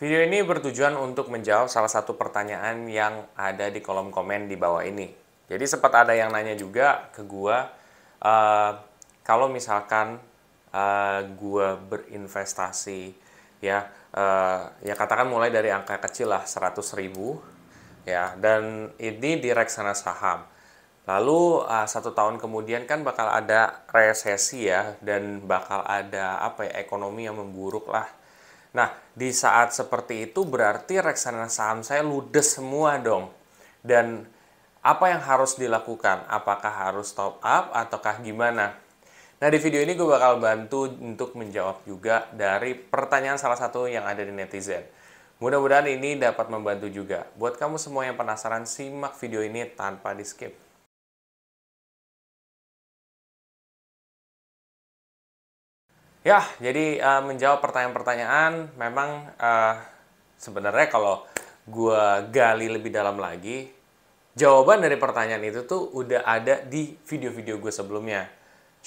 Video ini bertujuan untuk menjawab salah satu pertanyaan yang ada di kolom komen di bawah ini. Jadi sempat ada yang nanya juga ke gua, eh, kalau misalkan gua berinvestasi, ya, ya katakan mulai dari angka kecil lah 100.000, ya, dan ini di reksadana saham. Lalu 1 tahun kemudian kan bakal ada resesi ya, dan bakal ada apa ya, ekonomi yang memburuk lah. Nah, di saat seperti itu berarti reksadana saham saya ludes semua dong. Dan apa yang harus dilakukan? Apakah harus top up ataukah gimana? Nah, di video ini gue bakal bantu untuk menjawab juga dari pertanyaan salah satu yang ada di netizen. Mudah-mudahan ini dapat membantu juga. Buat kamu semua yang penasaran, simak video ini tanpa di-skip. Ya, jadi menjawab pertanyaan-pertanyaan, memang sebenarnya kalau gue gali lebih dalam lagi, jawaban dari pertanyaan itu tuh udah ada di video-video gue sebelumnya.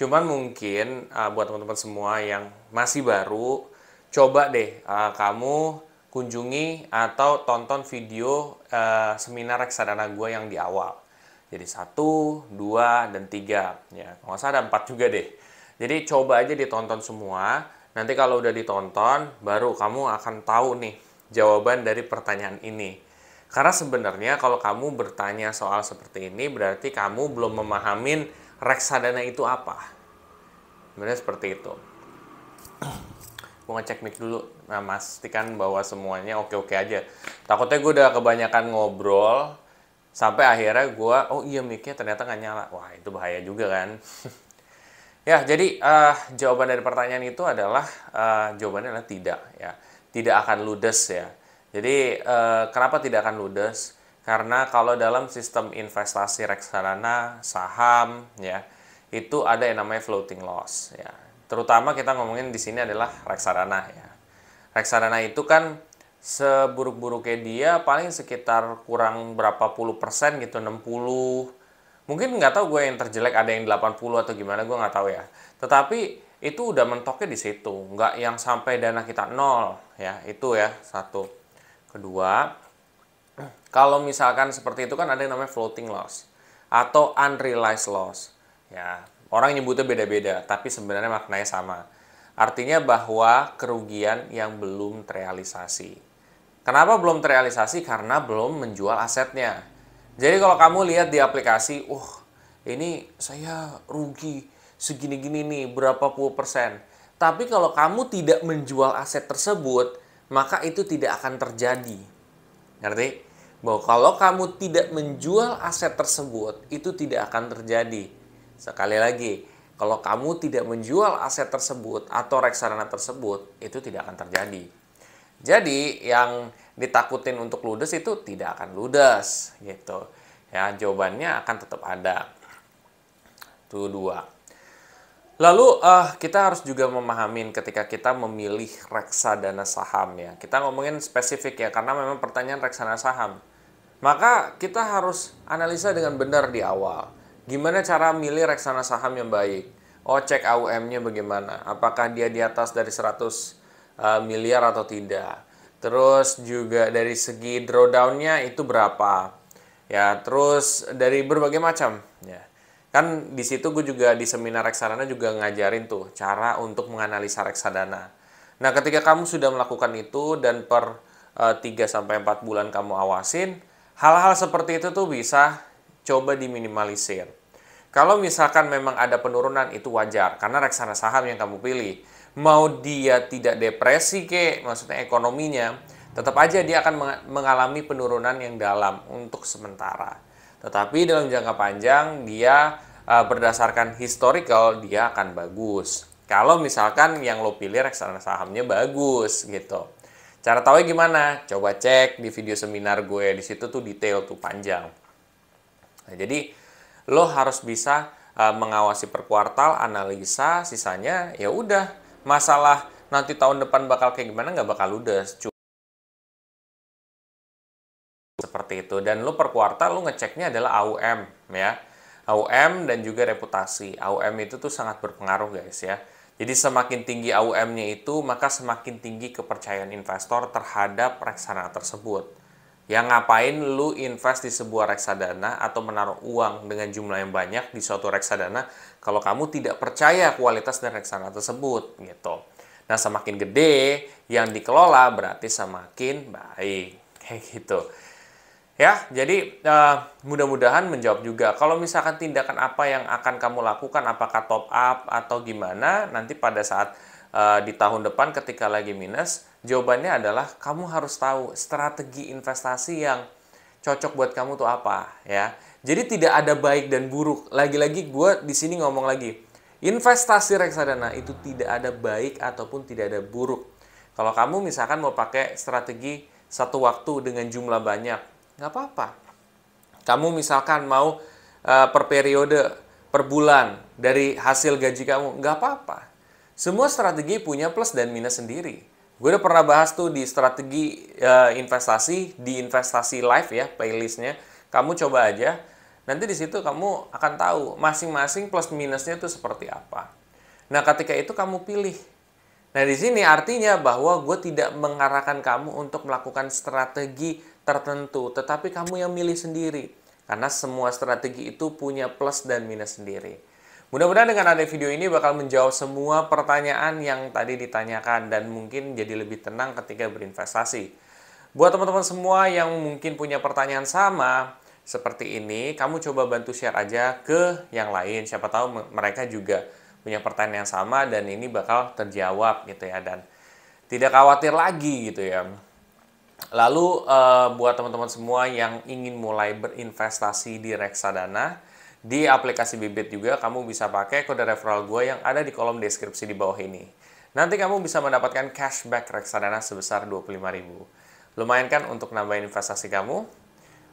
Cuman mungkin buat teman-teman semua yang masih baru, coba deh kamu kunjungi atau tonton video seminar reksadana gue yang di awal. Jadi 1, 2, dan 3. Ya, kalau nggak salah ada 4 juga deh. Jadi coba aja ditonton semua. Nanti kalau udah ditonton, baru kamu akan tahu nih jawaban dari pertanyaan ini. Karena sebenarnya kalau kamu bertanya soal seperti ini, berarti kamu belum memahamin reksadana itu apa. Sebenarnya seperti itu. Gue ngecek mic dulu, nah, pastikan bahwa semuanya oke-oke aja. Takutnya gue udah kebanyakan ngobrol, sampai akhirnya gue, oh iya mic-nya ternyata nggak nyala. Wah, itu bahaya juga kan. Ya, jadi jawaban dari pertanyaan itu adalah jawabannya adalah tidak, ya, tidak akan ludes ya. Jadi kenapa tidak akan ludes? Karena kalau dalam sistem investasi reksadana saham, ya, itu ada yang namanya floating loss, ya. Terutama kita ngomongin di sini adalah reksadana, ya. Reksadana itu kan seburuk-buruknya dia paling sekitar kurang berapa puluh persen gitu, 60. Mungkin nggak tahu gue yang terjelek ada yang 80 atau gimana, gue nggak tahu ya. Tetapi itu udah mentoknya di situ, nggak yang sampai dana kita nol ya. Itu ya, satu. Kedua, kalau misalkan seperti itu kan ada yang namanya floating loss atau unrealized loss. Ya, orang nyebutnya beda-beda, tapi sebenarnya maknanya sama. Artinya bahwa kerugian yang belum terrealisasi. Kenapa belum terrealisasi? Karena belum menjual asetnya. Jadi kalau kamu lihat di aplikasi, ini saya rugi segini-gini nih, berapa puluh persen. Tapi kalau kamu tidak menjual aset tersebut, maka itu tidak akan terjadi. Ngerti? Bahwa kalau kamu tidak menjual aset tersebut, itu tidak akan terjadi. Sekali lagi, kalau kamu tidak menjual aset tersebut atau reksadana tersebut, itu tidak akan terjadi. Jadi yang ditakutin untuk ludes itu tidak akan ludes gitu. Ya, jawabannya akan tetap ada. Itu dua. Lalu kita harus juga memahami ketika kita memilih reksadana saham ya. Kita ngomongin spesifik ya karena memang pertanyaan reksadana saham. Maka kita harus analisa dengan benar di awal. Gimana cara milih reksadana saham yang baik? Oh, cek AUM-nya bagaimana? Apakah dia di atas dari 100 miliar atau tidak? Terus juga dari segi drawdown-nya itu berapa? Ya, terus dari berbagai macam ya. Kan di situ gue juga di seminar reksadana juga ngajarin tuh cara untuk menganalisa reksadana. Nah, ketika kamu sudah melakukan itu dan per 3 sampai 4 bulan kamu awasin, hal-hal seperti itu tuh bisa coba diminimalisir. Kalau misalkan memang ada penurunan itu wajar karena reksadana saham yang kamu pilih. Mau dia tidak depresi maksudnya ekonominya, tetap aja dia akan mengalami penurunan yang dalam untuk sementara. Tetapi dalam jangka panjang dia berdasarkan historical dia akan bagus. Kalau misalkan yang lo pilih reksadana sahamnya bagus gitu. Cara tahu gimana? Coba cek di video seminar gue, di situ tuh detail tuh panjang. Nah, jadi lo harus bisa mengawasi per kuartal, analisa, sisanya ya udah. Masalah nanti tahun depan bakal kayak gimana nggak bakal ludes. Seperti itu. Dan lo per kuartal lo ngeceknya adalah AUM ya. AUM dan juga reputasi. AUM itu tuh sangat berpengaruh guys ya. Jadi semakin tinggi AUM-nya itu, maka semakin tinggi kepercayaan investor terhadap reksadana tersebut. Yang ngapain lu invest di sebuah reksadana atau menaruh uang dengan jumlah yang banyak di suatu reksadana kalau kamu tidak percaya kualitas dari reksadana tersebut gitu. Nah, semakin gede yang dikelola berarti semakin baik. Kayak gitu. Ya, jadi mudah-mudahan menjawab juga. Kalau misalkan tindakan apa yang akan kamu lakukan, apakah top up atau gimana, nanti pada saat di tahun depan ketika lagi minus, jawabannya adalah kamu harus tahu strategi investasi yang cocok buat kamu tuh apa, ya. Jadi tidak ada baik dan buruk. Lagi-lagi gue di sini ngomong lagi, investasi reksadana itu tidak ada baik ataupun tidak ada buruk. Kalau kamu misalkan mau pakai strategi satu waktu dengan jumlah banyak, nggak apa-apa. Kamu misalkan mau per periode, per bulan dari hasil gaji kamu, nggak apa-apa. Semua strategi punya plus dan minus sendiri. Gue udah pernah bahas tuh di strategi investasi, di investasi live ya, playlistnya. Kamu coba aja, nanti di situ kamu akan tahu masing-masing plus minusnya itu seperti apa. Nah, ketika itu kamu pilih. Nah, di sini artinya bahwa gue tidak mengarahkan kamu untuk melakukan strategi tertentu, tetapi kamu yang milih sendiri. Karena semua strategi itu punya plus dan minus sendiri. Mudah-mudahan dengan ada video ini bakal menjawab semua pertanyaan yang tadi ditanyakan dan mungkin jadi lebih tenang ketika berinvestasi. Buat teman-teman semua yang mungkin punya pertanyaan sama seperti ini, kamu coba bantu share aja ke yang lain. Siapa tahu mereka juga punya pertanyaan yang sama dan ini bakal terjawab gitu ya, dan tidak khawatir lagi gitu ya. Lalu buat teman-teman semua yang ingin mulai berinvestasi di reksadana, di aplikasi Bibit juga kamu bisa pakai kode referral gue yang ada di kolom deskripsi di bawah ini. Nanti kamu bisa mendapatkan cashback reksadana sebesar 25.000. Lumayan kan untuk nambahin investasi kamu?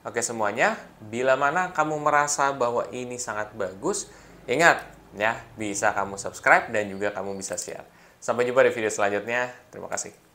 Oke semuanya, bila mana kamu merasa bahwa ini sangat bagus, ingat ya, bisa kamu subscribe dan juga kamu bisa share. Sampai jumpa di video selanjutnya. Terima kasih.